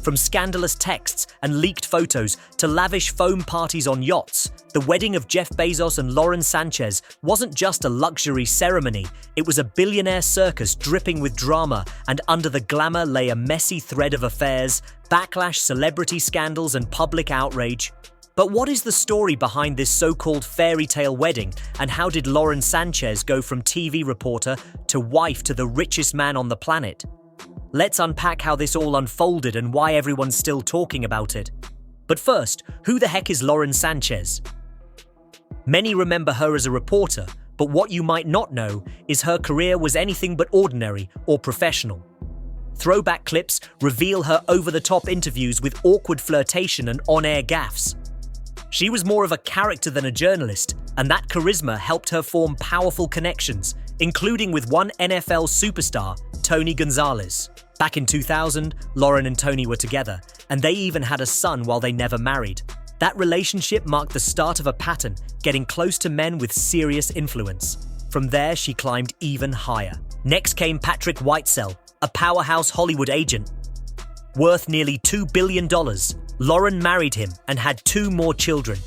From scandalous texts and leaked photos to lavish foam parties on yachts, the wedding of Jeff Bezos and Lauren Sanchez wasn't just a luxury ceremony, it was a billionaire circus dripping with drama, and under the glamour lay a messy thread of affairs, backlash, celebrity scandals, and public outrage. But what is the story behind this so-called fairy tale wedding, and how did Lauren Sanchez go from TV reporter to wife to the richest man on the planet? Let's unpack how this all unfolded and why everyone's still talking about it. But first, who the heck is Lauren Sanchez? Many remember her as a reporter, but what you might not know is her career was anything but ordinary or professional. Throwback clips reveal her over-the-top interviews with awkward flirtation and on-air gaffes. She was more of a character than a journalist, and that charisma helped her form powerful connections, including with one NFL superstar, Tony Gonzalez. Back in 2000, Lauren and Tony were together, and they even had a son while they never married. That relationship marked the start of a pattern, getting close to men with serious influence. From there, she climbed even higher. Next came Patrick Whitesell, a powerhouse Hollywood agent. Worth nearly $2 billion, Lauren married him and had 2 more children.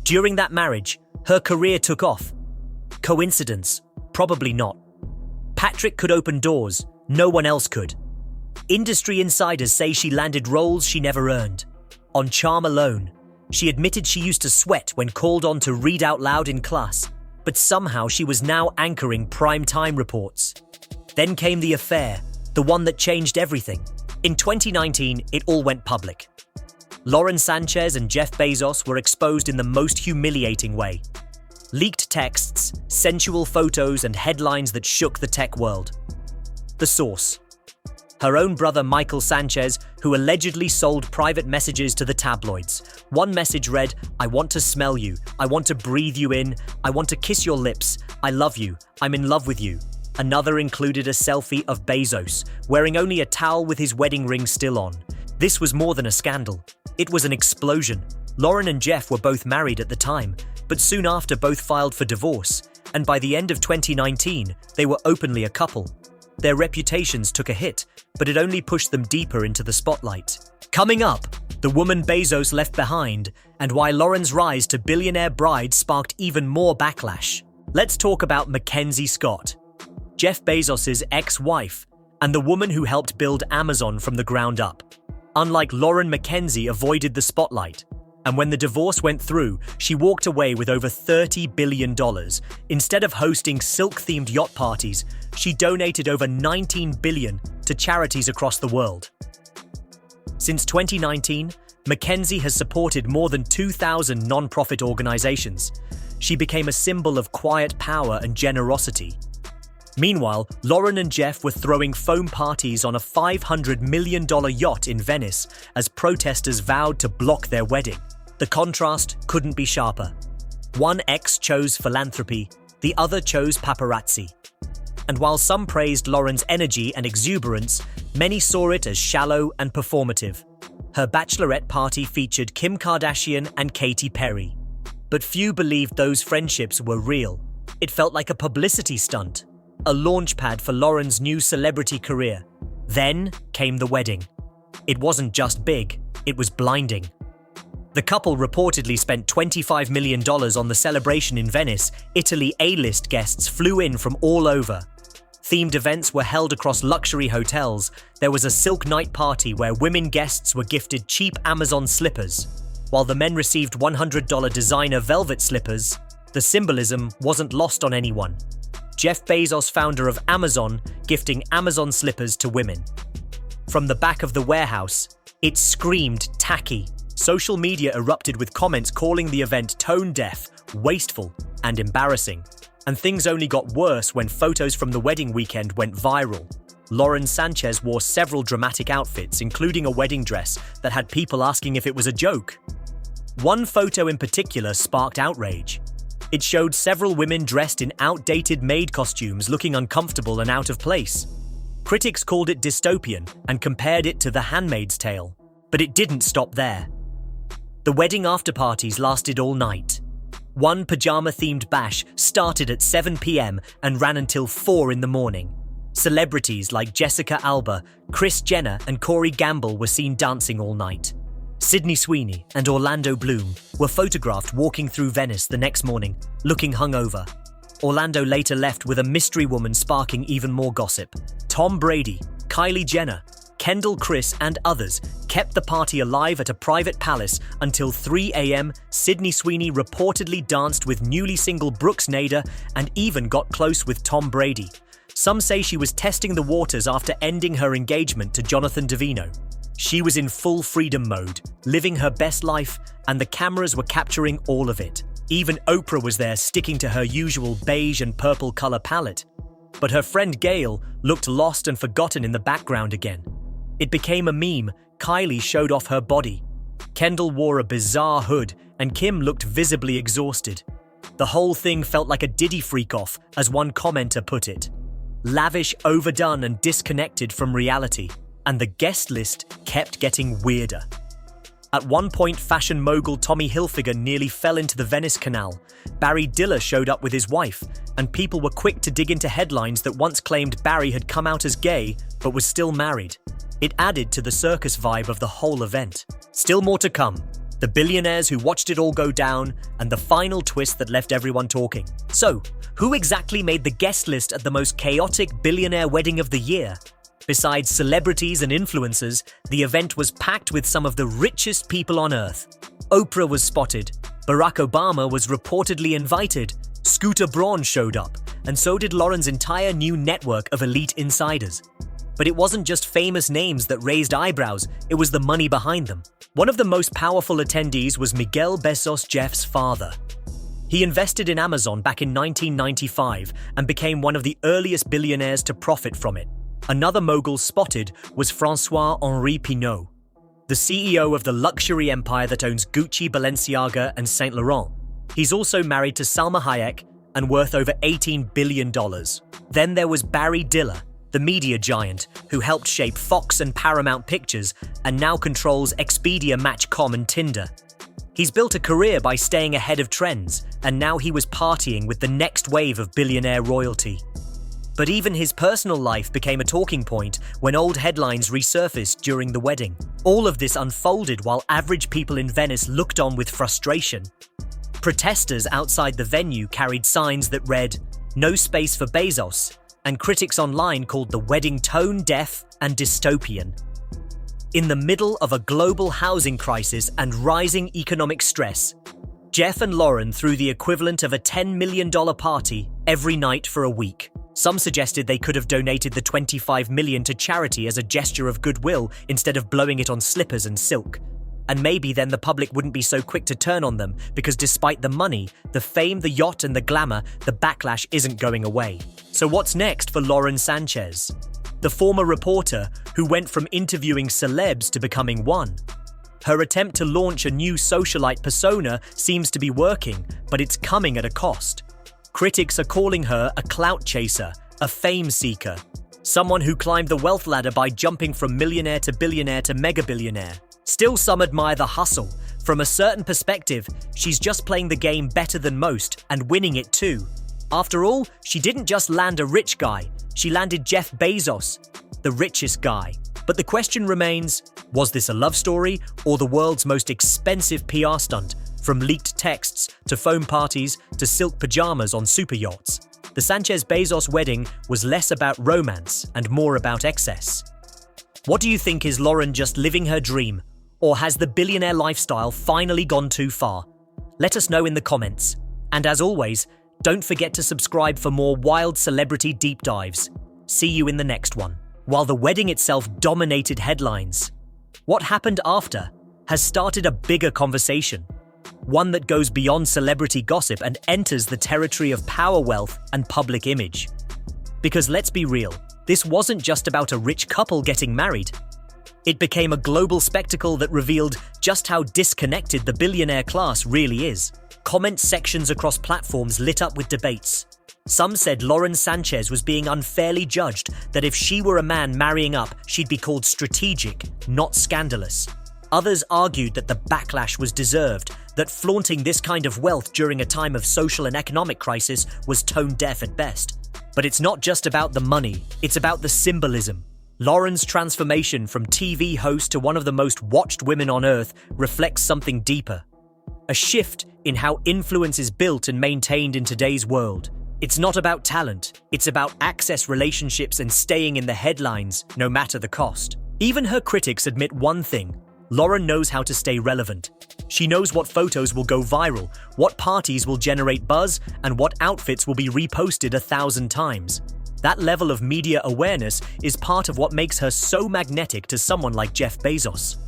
During that marriage, her career took off. Coincidence? Probably not. Patrick could open doors, no one else could. Industry insiders say she landed roles she never earned. On charm alone, she admitted she used to sweat when called on to read out loud in class, but somehow she was now anchoring prime-time reports. Then came the affair, the one that changed everything. In 2019, it all went public. Lauren Sanchez and Jeff Bezos were exposed in the most humiliating way. Leaked texts, sensual photos, and headlines that shook the tech world. The source: her own brother Michael Sanchez, who allegedly sold private messages to the tabloids. One message read, "I want to smell you. I want to breathe you in. I want to kiss your lips. I love you. I'm in love with you." Another included a selfie of Bezos, wearing only a towel with his wedding ring still on. This was more than a scandal. It was an explosion. Lauren and Jeff were both married at the time, but soon after both filed for divorce, and by the end of 2019, they were openly a couple. Their reputations took a hit, but it only pushed them deeper into the spotlight. Coming up, the woman Bezos left behind, and why Lauren's rise to billionaire bride sparked even more backlash. Let's talk about Mackenzie Scott, Jeff Bezos' ex-wife, and the woman who helped build Amazon from the ground up. Unlike Lauren, Mackenzie avoided the spotlight, and when the divorce went through, she walked away with over $30 billion. Instead of hosting silk-themed yacht parties, she donated over $19 billion to charities across the world. Since 2019, Mackenzie has supported more than 2,000 non-profit organizations. She became a symbol of quiet power and generosity. Meanwhile, Lauren and Jeff were throwing foam parties on a $500 million yacht in Venice as protesters vowed to block their wedding. The contrast couldn't be sharper. One ex chose philanthropy, the other chose paparazzi. And while some praised Lauren's energy and exuberance, many saw it as shallow and performative. Her bachelorette party featured Kim Kardashian and Katy Perry. But few believed those friendships were real. It felt like a publicity stunt, a launchpad for Lauren's new celebrity career. Then came the wedding. It wasn't just big, it was blinding. The couple reportedly spent $25 million on the celebration in Venice. Italy. A-list guests flew in from all over. Themed events were held across luxury hotels. There was a silk night party where women guests were gifted cheap Amazon slippers, while the men received $100 designer velvet slippers. The symbolism wasn't lost on anyone. Jeff Bezos, founder of Amazon, gifting Amazon slippers to women. From the back of the warehouse, it screamed tacky. Social media erupted with comments calling the event tone-deaf, wasteful, and embarrassing. And things only got worse when photos from the wedding weekend went viral. Lauren Sanchez wore several dramatic outfits, including a wedding dress that had people asking if it was a joke. One photo in particular sparked outrage. It showed several women dressed in outdated maid costumes looking uncomfortable and out of place. Critics called it dystopian and compared it to The Handmaid's Tale. But it didn't stop there. The wedding after-parties lasted all night. One pajama-themed bash started at 7 p.m. and ran until 4 in the morning. Celebrities like Jessica Alba, Kris Jenner, and Corey Gamble were seen dancing all night. Sydney Sweeney and Orlando Bloom were photographed walking through Venice the next morning, looking hungover. Orlando later left with a mystery woman sparking even more gossip. Tom Brady, Kylie Jenner, Kendall, Chris, and others kept the party alive at a private palace until 3 a.m. Sydney Sweeney reportedly danced with newly single Brooks Nader and even got close with Tom Brady. Some say she was testing the waters after ending her engagement to Jonathan Davino. She was in full freedom mode, living her best life, and the cameras were capturing all of it. Even Oprah was there, sticking to her usual beige and purple color palette. But her friend Gayle looked lost and forgotten in the background again. It became a meme. Kylie showed off her body. Kendall wore a bizarre hood, and Kim looked visibly exhausted. The whole thing felt like a Diddy freak-off, as one commenter put it. Lavish, overdone, and disconnected from reality. And the guest list kept getting weirder. At one point, fashion mogul Tommy Hilfiger nearly fell into the Venice Canal. Barry Diller showed up with his wife, and people were quick to dig into headlines that once claimed Barry had come out as gay, but was still married. It added to the circus vibe of the whole event. Still more to come. The billionaires who watched it all go down, and the final twist that left everyone talking. So, who exactly made the guest list at the most chaotic billionaire wedding of the year? Besides celebrities and influencers, the event was packed with some of the richest people on earth. Oprah was spotted, Barack Obama was reportedly invited, Scooter Braun showed up, and so did Lauren's entire new network of elite insiders. But it wasn't just famous names that raised eyebrows, it was the money behind them. One of the most powerful attendees was Miguel Bezos, Jeff's father. He invested in Amazon back in 1995 and became one of the earliest billionaires to profit from it. Another mogul spotted was François-Henri Pinault, the CEO of the luxury empire that owns Gucci, Balenciaga, and Saint Laurent. He's also married to Salma Hayek and worth over $18 billion. Then there was Barry Diller, the media giant who helped shape Fox and Paramount Pictures and now controls Expedia, Match.com, and Tinder. He's built a career by staying ahead of trends, and now he was partying with the next wave of billionaire royalty. But even his personal life became a talking point when old headlines resurfaced during the wedding. All of this unfolded while average people in Venice looked on with frustration. Protesters outside the venue carried signs that read, "No space for Bezos," and critics online called the wedding tone-deaf and dystopian. In the middle of a global housing crisis and rising economic stress, Jeff and Lauren threw the equivalent of a $10 million party every night for a week. Some suggested they could have donated the $25 million to charity as a gesture of goodwill instead of blowing it on slippers and silk. And maybe then the public wouldn't be so quick to turn on them, because despite the money, the fame, the yacht, and the glamour, the backlash isn't going away. So what's next for Lauren Sanchez? The former reporter who went from interviewing celebs to becoming one. Her attempt to launch a new socialite persona seems to be working, but it's coming at a cost. Critics are calling her a clout chaser, a fame seeker, someone who climbed the wealth ladder by jumping from millionaire to mega billionaire. Still, some admire the hustle. From a certain perspective, she's just playing the game better than most and winning it too. After all, she didn't just land a rich guy, she landed Jeff Bezos, the richest guy. But the question remains, was this a love story or the world's most expensive PR stunt? From leaked texts to foam parties to silk pajamas on super yachts. The Sanchez-Bezos wedding was less about romance and more about excess. What do you think? Is Lauren just living her dream? Or has the billionaire lifestyle finally gone too far? Let us know in the comments. And as always, don't forget to subscribe for more wild celebrity deep dives. See you in the next one. While the wedding itself dominated headlines, what happened after has started a bigger conversation. One that goes beyond celebrity gossip and enters the territory of power, wealth, and public image. Because let's be real, this wasn't just about a rich couple getting married. It became a global spectacle that revealed just how disconnected the billionaire class really is. Comment sections across platforms lit up with debates. Some said Lauren Sanchez was being unfairly judged, that if she were a man marrying up, she'd be called strategic, not scandalous. Others argued that the backlash was deserved, that flaunting this kind of wealth during a time of social and economic crisis was tone-deaf at best. But it's not just about the money, it's about the symbolism. Lauren's transformation from TV host to one of the most watched women on earth reflects something deeper. A shift in how influence is built and maintained in today's world. It's not about talent, it's about access, relationships, and staying in the headlines, no matter the cost. Even her critics admit one thing: Lauren knows how to stay relevant. She knows what photos will go viral, what parties will generate buzz, and what outfits will be reposted 1,000 times. That level of media awareness is part of what makes her so magnetic to someone like Jeff Bezos.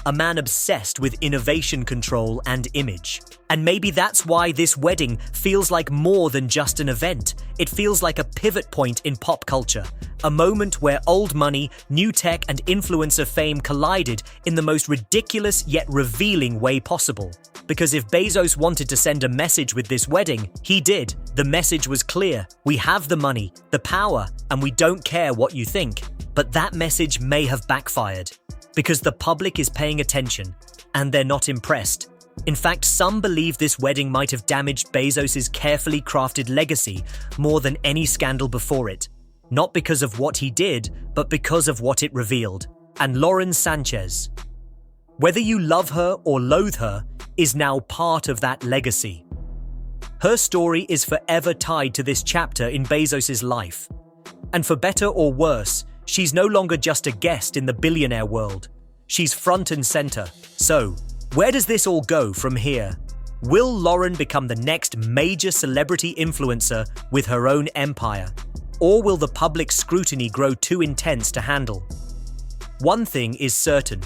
A man obsessed with innovation, control, and image. And maybe that's why this wedding feels like more than just an event. It feels like a pivot point in pop culture. A moment where old money, new tech, and influencer fame collided in the most ridiculous yet revealing way possible. Because if Bezos wanted to send a message with this wedding, he did. The message was clear: we have the money, the power, and we don't care what you think. But that message may have backfired. Because the public is paying attention, and they're not impressed. In fact, some believe this wedding might have damaged Bezos' carefully crafted legacy more than any scandal before it. Not because of what he did, but because of what it revealed. And Lauren Sanchez, whether you love her or loathe her, is now part of that legacy. Her story is forever tied to this chapter in Bezos' life. And for better or worse, she's no longer just a guest in the billionaire world. She's front and center. So, where does this all go from here? Will Lauren become the next major celebrity influencer with her own empire? Or will the public scrutiny grow too intense to handle? One thing is certain.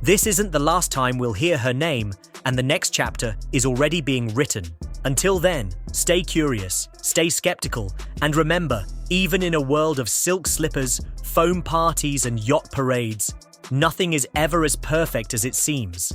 This isn't the last time we'll hear her name, and the next chapter is already being written. Until then, stay curious, stay skeptical, and remember, even in a world of silk slippers, foam parties, and yacht parades, nothing is ever as perfect as it seems.